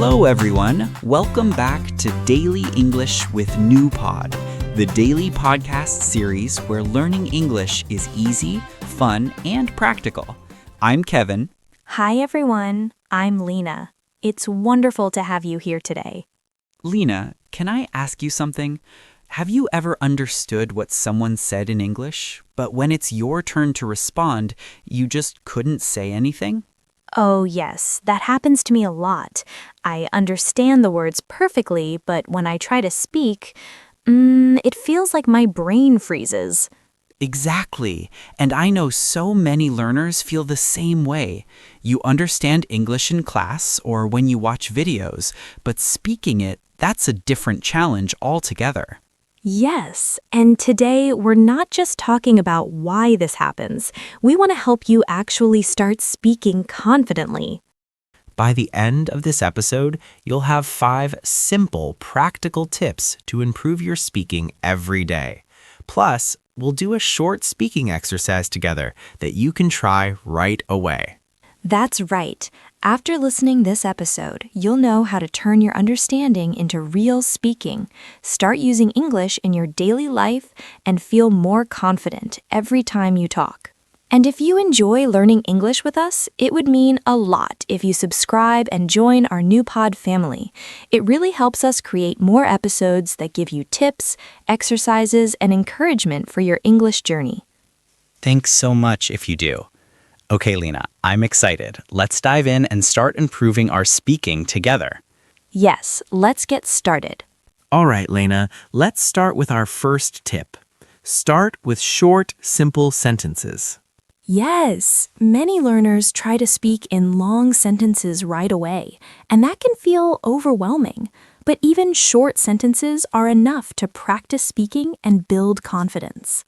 Hello, everyone. Welcome back to Daily English with New Pod, the daily podcast series where learning English is easy, fun, and practical. I'm Kevin. Hi, everyone. I'm Lena. It's wonderful to have you here today. Lena, can I ask you something? Have you ever understood what someone said in English, but when it's your turn to respond, you just couldn't say anything? Oh, yes, that happens to me a lot. I understand the words perfectly, but when I try to speak, it feels like my brain freezes. Exactly. And I know so many learners feel the same way. You understand English in class or when you watch videos, but speaking it, that's a different challenge altogether. Yes, and today we're not just talking about why this happens. We want to help you actually start speaking confidently. By the end of this episode, you'll have 5 simple, practical tips to improve your speaking every day. Plus, we'll do a short speaking exercise together that you can try right away. That's right. After listening this episode, you'll know how to turn your understanding into real speaking, start using English in your daily life, and feel more confident every time you talk. And if you enjoy learning English with us, it would mean a lot if you subscribe and join our new pod family. It really helps us create more episodes that give you tips, exercises, and encouragement for your English journey. Thanks so much if you do. Okay, Lena, I'm excited. Let's dive in and start improving our speaking together. Yes, let's get started. All right, Lena, let's start with our first tip. Start with short, simple sentences. Yes, many learners try to speak in long sentences right away, and that can feel overwhelming. But even short sentences are enough to practice speaking and build confidence.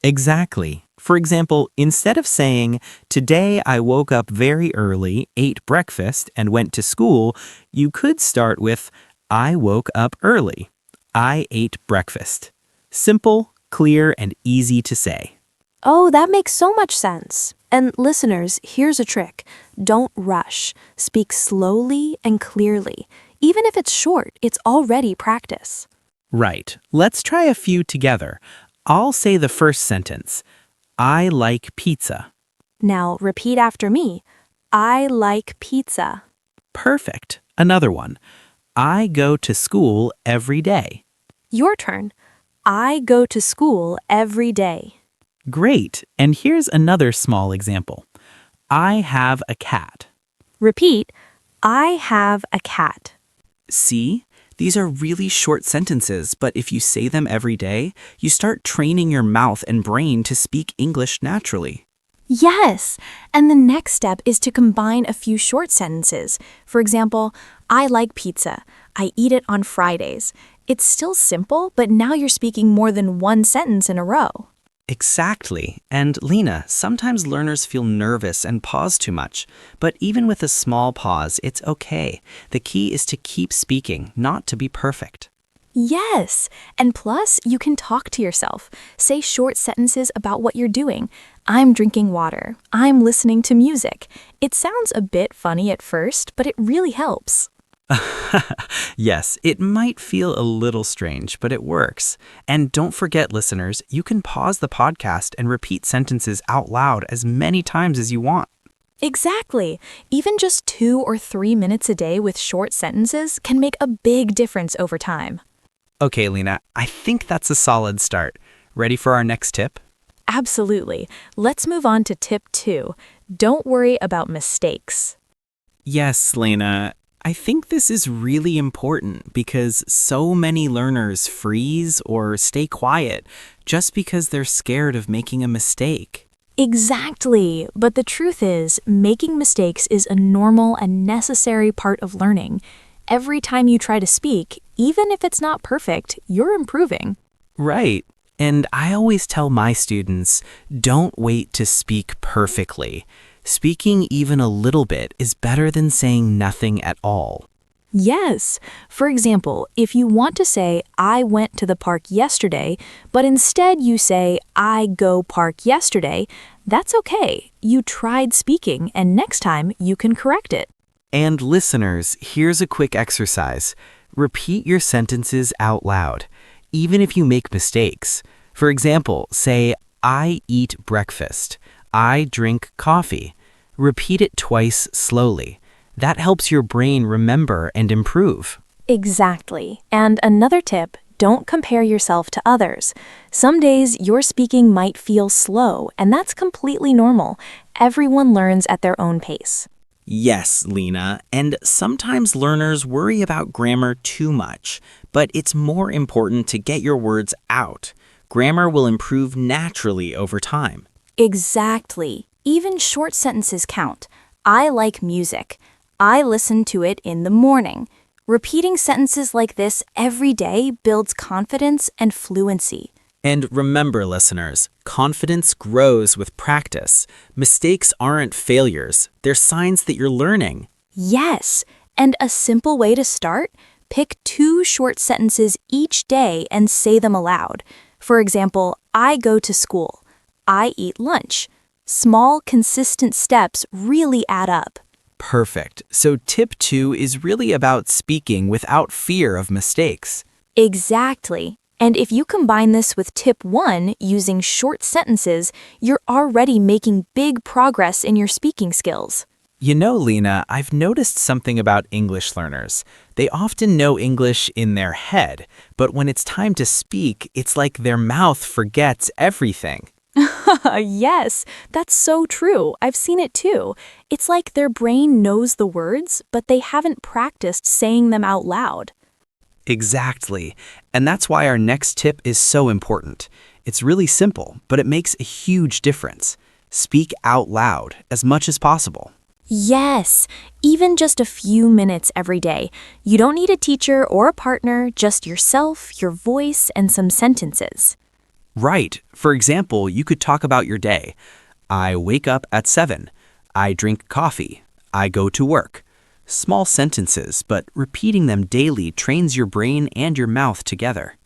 Exactly. For example, instead of saying, "Today I woke up very early, ate breakfast, and went to school," you could start with, "I woke up early. I ate breakfast." Simple, clear, and easy to say. Oh, that makes so much sense. And listeners, here's a trick. Don't rush. Speak slowly and clearly. Even if it's short, it's already practice. Right. Let's try a few together. I'll say the first sentence. I like pizza. Now repeat after me. I like pizza. Perfect. Another one. I go to school every day. Your turn. I go to school every day. Great. And here's another small example. I have a cat. Repeat. I have a cat. See? These are really short sentences, but if you say them every day, you start training your mouth and brain to speak English naturally. Yes, and the next step is to combine a few short sentences. For example, I like pizza. I eat it on Fridays. It's still simple, but now you're speaking more than one sentence in a row. Exactly. And Lena, sometimes learners feel nervous and pause too much. But even with a small pause, it's okay. The key is to keep speaking, not to be perfect. Yes, and plus, you can talk to yourself. Say short sentences about what you're doing. I'm drinking water. I'm listening to music. It sounds a bit funny at first, but it really helps. Yes, it might feel a little strange, but it works. And don't forget, listeners, you can pause the podcast and repeat sentences out loud as many times as you want. Exactly. Even just 2 or 3 minutes a day with short sentences can make a big difference over time. Okay, Lena, I think that's a solid start. Ready for our next tip? Absolutely. Let's move on to tip 2. Don't worry about mistakes. Yes, Lena. I think this is really important because so many learners freeze or stay quiet just because they're scared of making a mistake. Exactly. But the truth is, making mistakes is a normal and necessary part of learning. Every time you try to speak, even if it's not perfect, you're improving. Right. And I always tell my students, don't wait to speak perfectly. Speaking even a little bit is better than saying nothing at all. Yes. For example, if you want to say, I went to the park yesterday, but instead you say, I go park yesterday, that's okay. You tried speaking, and next time you can correct it. And listeners, here's a quick exercise. Repeat your sentences out loud, even if you make mistakes. For example, say, I eat breakfast. I drink coffee. Repeat it twice slowly. That helps your brain remember and improve. Exactly. And another tip, don't compare yourself to others. Some days your speaking might feel slow, and that's completely normal. Everyone learns at their own pace. Yes, Lena, and sometimes learners worry about grammar too much, but it's more important to get your words out. Grammar will improve naturally over time. Exactly. Even short sentences count. I like music. I listen to it in the morning. Repeating sentences like this every day builds confidence and fluency. And remember, listeners, confidence grows with practice. Mistakes aren't failures, they're signs that you're learning. Yes, and a simple way to start? Pick 2 short sentences each day and say them aloud. For example, I go to school. I eat lunch. Small, consistent steps really add up. Perfect. So tip 2 is really about speaking without fear of mistakes. Exactly. And if you combine this with tip 1, using short sentences, you're already making big progress in your speaking skills. You know, Lena, I've noticed something about English learners. They often know English in their head, but when it's time to speak, it's like their mouth forgets everything. Yes, that's so true. I've seen it too. It's like their brain knows the words, but they haven't practiced saying them out loud. Exactly. And that's why our next tip is so important. It's really simple, but it makes a huge difference. Speak out loud as much as possible. Yes, even just a few minutes every day. You don't need a teacher or a partner, just yourself, your voice, and some sentences. Right. For example, you could talk about your day. I wake up at 7. I drink coffee. I go to work. Small sentences, but repeating them daily trains your brain and your mouth together.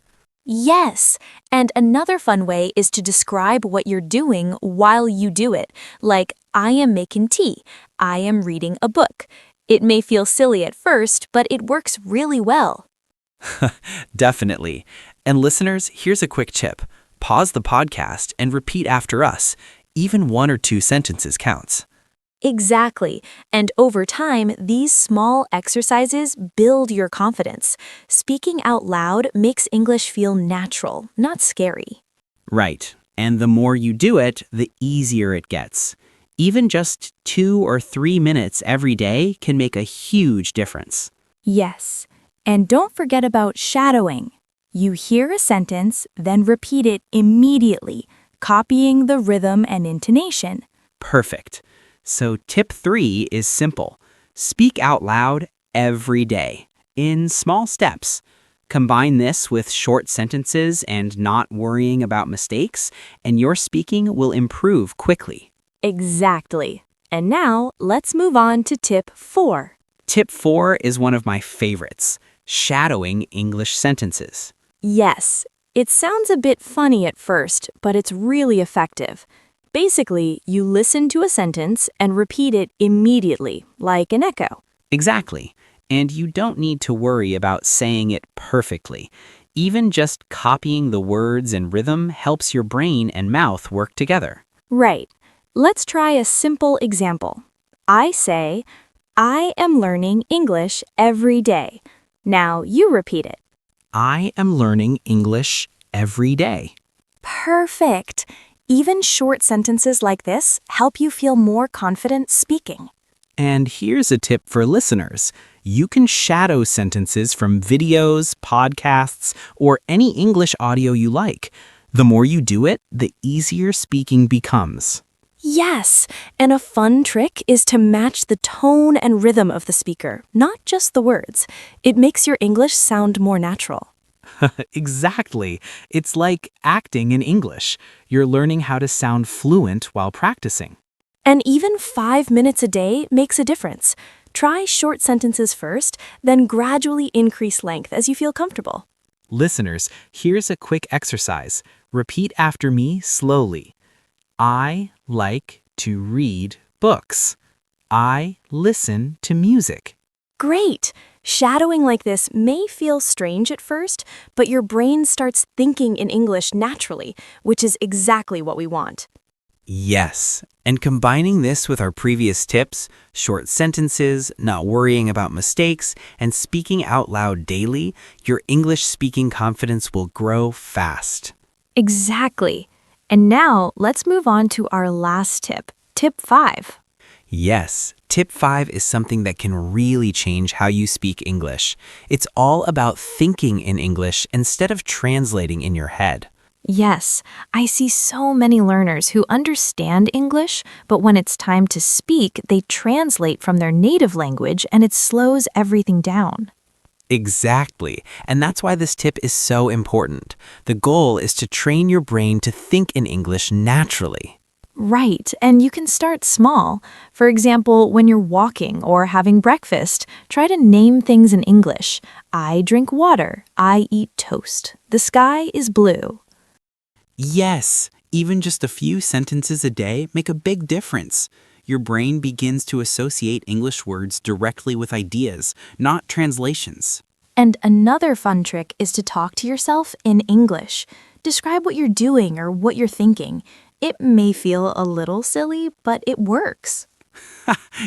Yes, and another fun way is to describe what you're doing while you do it, like, I am making tea, I am reading a book. It may feel silly at first, but it works really well. Definitely. And listeners, here's a quick tip. Pause the podcast and repeat after us. Even 1 or 2 sentences counts. Exactly, and over time, these small exercises build your confidence. Speaking out loud makes English feel natural, not scary. Right. And the more you do it, the easier it gets. Even just 2 or 3 minutes every day can make a huge difference. Yes, and don't forget about shadowing. You hear a sentence, then repeat it immediately, copying the rhythm and intonation. Perfect. So tip 3 is simple. Speak out loud every day, in small steps. Combine this with short sentences and not worrying about mistakes, and your speaking will improve quickly. Exactly. And now, let's move on to tip 4. Tip 4 is one of my favorites, shadowing English sentences. Yes, it sounds a bit funny at first, but it's really effective. Basically, you listen to a sentence and repeat it immediately, like an echo. Exactly. And you don't need to worry about saying it perfectly. Even just copying the words and rhythm helps your brain and mouth work together. Right. Let's try a simple example. I say, I am learning English every day. Now you repeat it. I am learning English every day. Perfect. Even short sentences like this help you feel more confident speaking. And here's a tip for listeners. You can shadow sentences from videos, podcasts, or any English audio you like. The more you do it, the easier speaking becomes. Yes, and a fun trick is to match the tone and rhythm of the speaker, not just the words. It makes your English sound more natural. Exactly. It's like acting in English. You're learning how to sound fluent while practicing. And even 5 minutes a day makes a difference. Try short sentences first, then gradually increase length as you feel comfortable. Listeners, here's a quick exercise. Repeat after me slowly. I like to read books. I listen to music. Great! Shadowing like this may feel strange at first, but your brain starts thinking in English naturally, which is exactly what we want. Yes, and combining this with our previous tips, short sentences, not worrying about mistakes, and speaking out loud daily, your English speaking confidence will grow fast. Exactly. And now let's move on to our last tip, tip 5. Yes, tip 5 is something that can really change how you speak English. It's all about thinking in English instead of translating in your head. Yes, I see so many learners who understand English, but when it's time to speak, they translate from their native language and it slows everything down. Exactly, and that's why this tip is so important. The goal is to train your brain to think in English naturally. Right, and you can start small. For example, when you're walking or having breakfast, try to name things in English. I drink water. I eat toast. The sky is blue. Yes, even just a few sentences a day make a big difference. Your brain begins to associate English words directly with ideas, not translations. And another fun trick is to talk to yourself in English. Describe what you're doing or what you're thinking. It may feel a little silly, but it works.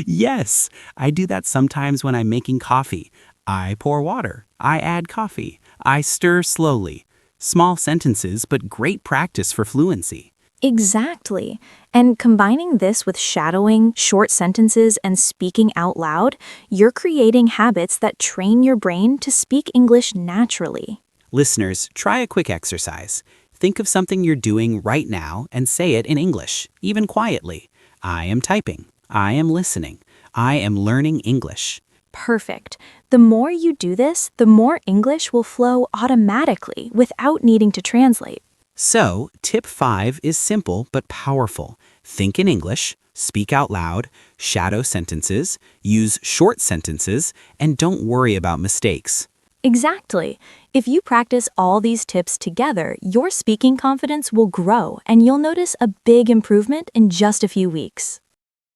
Yes, I do that sometimes when I'm making coffee. I pour water. I add coffee. I stir slowly. Small sentences, but great practice for fluency. Exactly. And combining this with shadowing, short sentences, and speaking out loud, you're creating habits that train your brain to speak English naturally. Listeners, try a quick exercise. Think of something you're doing right now and say it in English, even quietly. I am typing. I am listening. I am learning English. Perfect. The more you do this, the more English will flow automatically without needing to translate. So, tip 5 is simple but powerful. Think in English, speak out loud, shadow sentences, use short sentences, and don't worry about mistakes. Exactly. If you practice all these tips together, your speaking confidence will grow and you'll notice a big improvement in just a few weeks.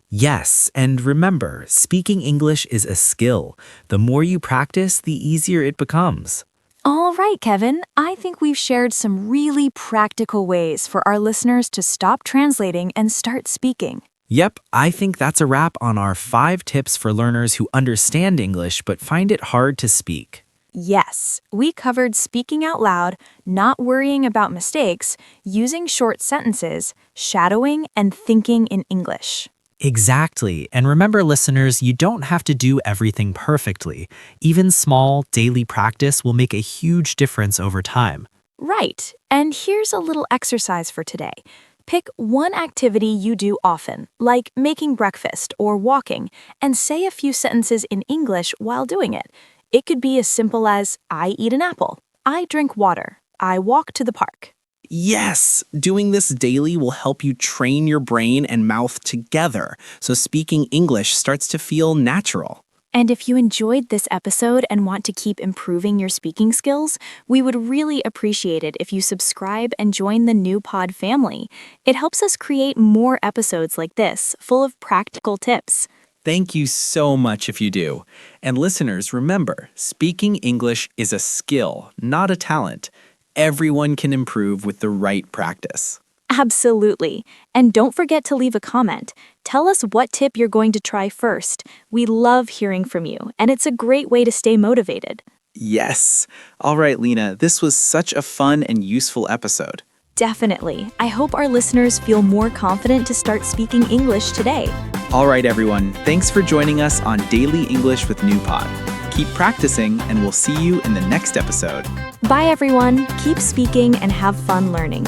Yes, and remember, speaking English is a skill. The more you practice, the easier it becomes. All right, Kevin, I think we've shared some really practical ways for our listeners to stop translating and start speaking. Yep, I think that's a wrap on our 5 tips for learners who understand English but find it hard to speak. Yes, we covered speaking out loud, not worrying about mistakes, using short sentences, shadowing, and thinking in English. Exactly. And remember, listeners, you don't have to do everything perfectly. Even small, daily practice will make a huge difference over time. Right, and here's a little exercise for today. Pick one activity you do often, like making breakfast or walking, and say a few sentences in English while doing it. It could be as simple as, I eat an apple, I drink water, I walk to the park. Yes, doing this daily will help you train your brain and mouth together, so speaking English starts to feel natural. And if you enjoyed this episode and want to keep improving your speaking skills, we would really appreciate it if you subscribe and join the New Pod family. It helps us create more episodes like this, full of practical tips. Thank you so much if you do. And listeners, remember, speaking English is a skill, not a talent. Everyone can improve with the right practice. Absolutely. And don't forget to leave a comment. Tell us what tip you're going to try first. We love hearing from you, and it's a great way to stay motivated. Yes. All right, Lena, this was such a fun and useful episode. Definitely. I hope our listeners feel more confident to start speaking English today. All right, everyone. Thanks for joining us on Daily English with New Pod. Keep practicing, and we'll see you in the next episode. Bye, everyone. Keep speaking and have fun learning.